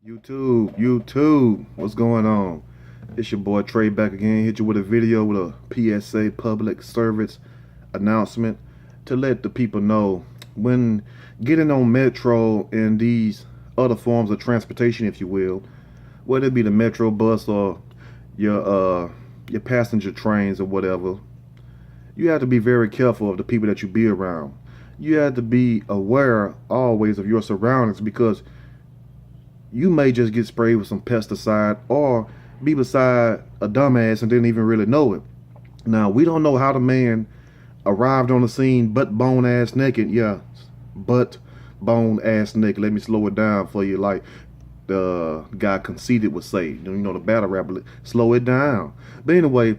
YouTube, what's going on? It's your boy Trey back again. Hit you with a video with a PSA, public service announcement, to let the people know when getting on metro and these other forms of transportation, if you will, whether it be the metro bus or your passenger trains or whatever, you have to be very careful of the people that you be around. You have to be aware always of your surroundings, because you may just get sprayed with some pesticide or be beside a dumbass and didn't even really know it. Now, we don't know how the man arrived on the scene butt bone ass naked. Yeah, butt bone ass naked. Let me slow it down for you, like the guy Conceited would say. You know, the battle rapper. Slow it down. But anyway,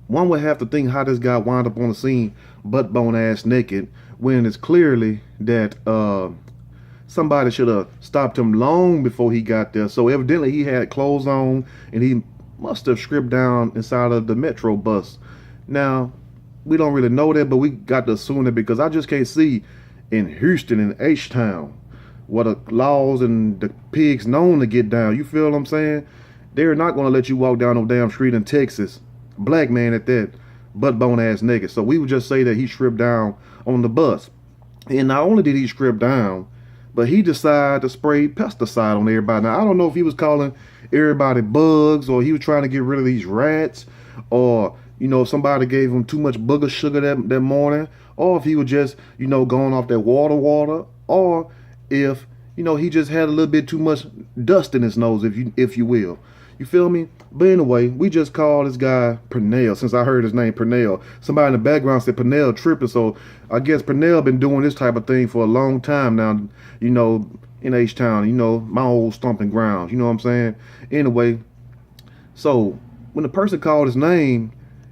one would have to think how this guy wound up on the scene butt bone ass naked, when it's clearly that somebody should have stopped him long before he got there. So evidently he had clothes on, and he must have stripped down inside of the metro bus. Now, we don't really know that, but we got to assume it, because I just can't see in Houston and H-Town what the laws and the pigs known to get down. You feel what I'm saying? They're not going to let you walk down no damn street in Texas, black man at that, butt bone ass naked. So we would just say that he stripped down on the bus. And not only did he strip down, but he decided to spray pesticide on everybody. Now, I don't know if he was calling everybody bugs, or he was trying to get rid of these rats, or, you know, somebody gave him too much booger sugar that morning, or if he was just, you know, going off that water, or if, you know, he just had a little bit too much dust in his nose, if you will. You feel me? But anyway, we just call this guy Pernell, since I heard his name Pernell. Somebody in the background said Pernell tripping, so I guess Pernell been doing this type of thing for a long time now, you know, in H-Town, you know, my old stomping grounds, you know what I'm saying? Anyway, so when the person called his name,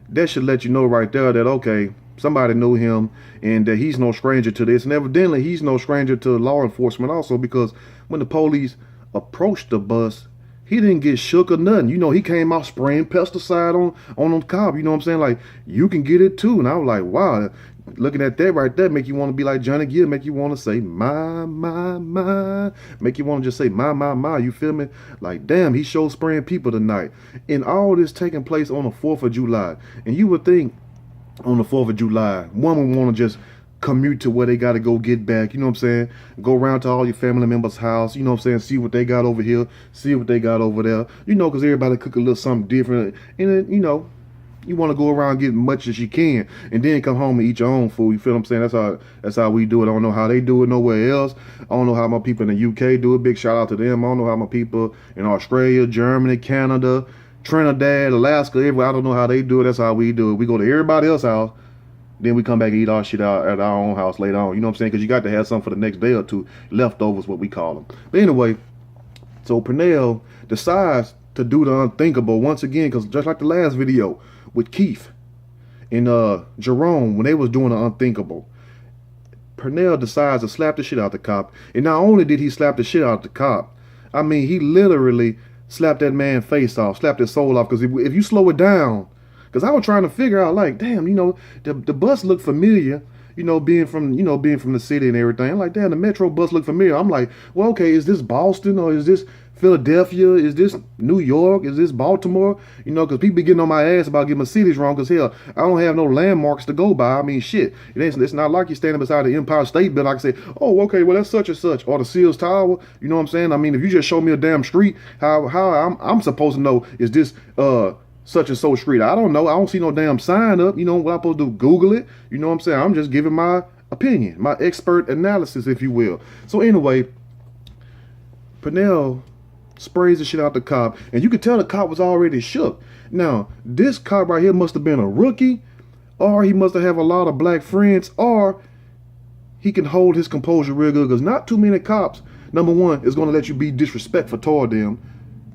that should let you know right there that, okay, somebody knew him, and that he's no stranger to this. And evidently he's no stranger to law enforcement also, because when the police approached the bus, he didn't get shook or nothing. You know, he came out spraying pesticide on the cop. You know what I'm saying? Like, you can get it too. And I was like, wow, looking at that right there make you want to be like Johnny Gill, make you want to say my, make you want to just say my, you feel me? Like, damn, he showed spraying people tonight. And all this taking place on the 4th of July. And you would think on the 4th of July, one would want to just commute to where they got to go get back, you know what I'm saying? Go around to all your family members' house, you know what I'm saying? See what they got over here, see what they got over there, you know, because everybody cook a little something different. And then, you know, you want to go around and get as much as you can, and then come home and eat your own food. You feel what I'm saying? That's how we do it. I don't know how they do it nowhere else. I don't know how my people in the UK do it. Big shout out to them. I don't know how my people in Australia, Germany, Canada, Trinidad, Alaska, everywhere. I don't know how they do it. That's how we do it. We go to everybody else's house, then we come back and eat our shit out at our own house later on. You know what I'm saying? Because you got to have something for the next day or two. Leftovers, what we call them. But anyway, so Pernell decides to do the unthinkable once again, because just like the last video with Keith and Jerome, when they was doing the unthinkable, Pernell decides to slap the shit out the cop. And not only did he slap the shit out the cop, I mean, he literally slapped that man's face off, slapped his soul off. Because if you slow it down, because I was trying to figure out, like, damn, you know, the bus looked familiar, you know, being from the city and everything. I'm like, damn, the metro bus looked familiar. I'm like, well, okay, is this Boston, or is this Philadelphia? Is this New York? Is this Baltimore? You know, because people be getting on my ass about getting my cities wrong, because hell, I don't have no landmarks to go by. I mean, shit, it's not like you're standing beside the Empire State Building. I can say, oh, okay, well, that's such and such, or the Sears Tower. You know what I'm saying? I mean, if you just show me a damn street, how I'm supposed to know, is this such and so street? I don't know. I don't see no damn sign up. You know what I'm supposed to do? Google it. You know what I'm saying? I'm just giving my opinion, my expert analysis, if you will. So anyway, Pernell sprays the shit out the cop, and you could tell the cop was already shook. Now, this cop right here must have been a rookie, or he must have a lot of black friends, or he can hold his composure real good, because not too many cops, number one, is going to let you be disrespectful toward them.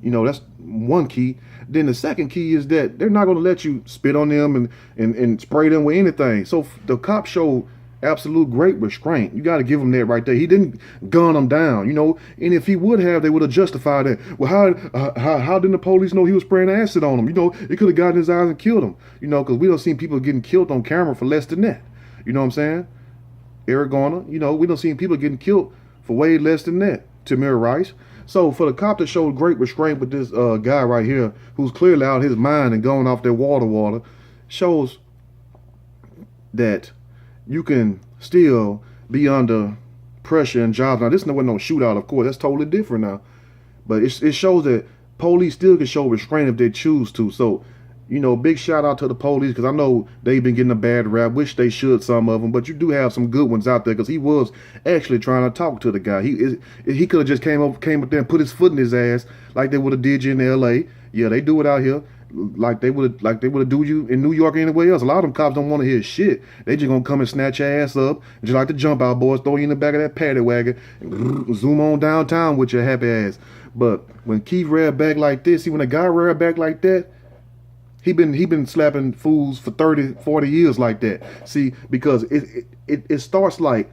You know, that's one key. Then the second key is that they're not going to let you spit on them and spray them with anything. So the cop showed absolute great restraint. You got to give him that right there. He didn't gun them down, you know. And if he would have, they would have justified that. Well, how didn't the police know he was spraying acid on him? You know, it could have gotten his eyes and killed him. You know, because we don't see people getting killed on camera for less than that. You know what I'm saying? Eric Garner, you know, we don't see people getting killed for way less than that. Tamir Rice. So for the cop to show great restraint with this guy right here, who's clearly out of his mind and going off their water, shows that you can still be under pressure and jobs. Now this wasn't no shootout, of course. That's totally different now. But it shows that police still can show restraint if they choose to. So, you know, big shout out to the police, because I know they've been getting a bad rap. Wish they should, some of them, but you do have some good ones out there, because he was actually trying to talk to the guy. He could have just came up there and put his foot in his ass like they would have did you in L.A. Yeah, they do it out here like they would have do you in New York or anywhere else. A lot of them cops don't want to hear shit. They just gonna come and snatch your ass up, just like the jump out boys, throw you in the back of that paddy wagon, and zoom on downtown with your happy ass. But when Keith reared back like this, see, when a guy reared back like that, he been slapping fools for 30, 40 years like that. See, because it starts like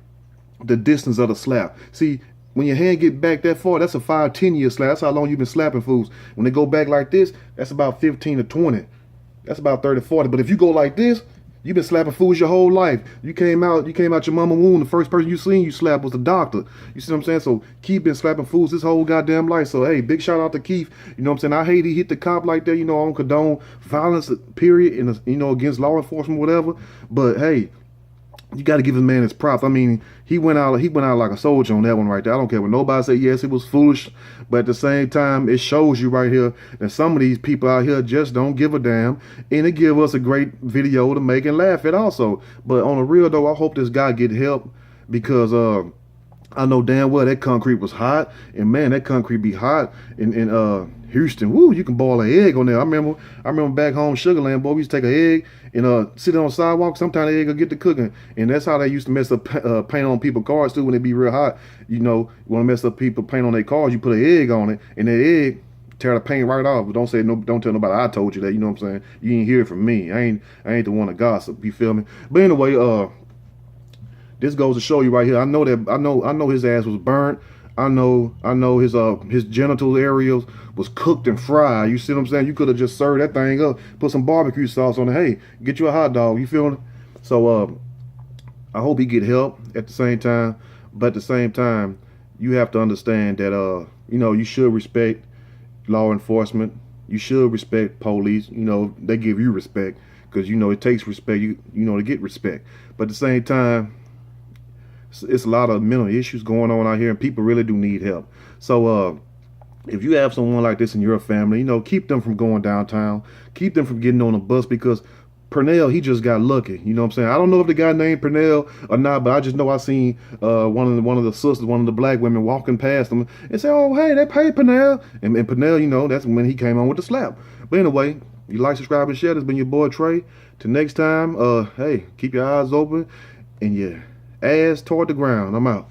the distance of the slap. See, when your hand get back that far, that's a 5, 10 year slap. That's how long you've been slapping fools. When they go back like this, that's about 15 to 20. That's about 30, 40. But if you go like this, you've been slapping fools your whole life. You came out your mama womb. The first person you seen you slap was the doctor. You see what I'm saying? So Keith been slapping fools his whole goddamn life. So hey, big shout out to Keith. You know what I'm saying? I hate he hit the cop like that. You know, I don't condone violence, period, and you know, against law enforcement, whatever. But hey, you got to give his man his props. I mean, he went out like a soldier on that one right there. I don't care what nobody say. Yes, it was foolish, but at the same time, it shows you right here that some of these people out here just don't give a damn, and it give us a great video to make and laugh at also. But on the real though, I hope this guy get help, because I know damn well that concrete was hot, and man, that concrete be hot in Houston. Woo, you can boil an egg on there. I remember back home, Sugarland, boy, we used to take an egg and sit on the sidewalk. Sometimes the egg will get to cooking, and that's how they used to mess up paint on people's cars too when it be real hot. You know, you want to mess up people paint on their cars, you put an egg on it, and that egg tear the paint right off. But don't tell nobody I told you that. You know what I'm saying? You ain't hear it from me. I ain't the one to gossip. You feel me? But anyway, this goes to show you right here. I know his ass was burnt. I know his genital areas was cooked and fried. You see what I'm saying? You could have just served that thing up, put some barbecue sauce on it. Hey, get you a hot dog. You feel me? So I hope he get help at the same time. But at the same time, you have to understand that you know, you should respect law enforcement. You should respect police. You know, they give you respect, because you know it takes respect. You know, to get respect. But at the same time, it's a lot of mental issues going on out here, and people really do need help. So if you have someone like this in your family, you know, keep them from going downtown, keep them from getting on a bus, because Purnell, he just got lucky. You know what I'm saying? I don't know if the guy named Purnell or not, but I just know I seen one of the sisters, one of the black women walking past him and say, "Oh, hey, they paid Purnell." And Purnell, you know, that's when he came on with the slap. But anyway, you like, subscribe, and share. This has been your boy Trey. Till next time, hey, keep your eyes open and yeah, ass toward the ground. I'm out.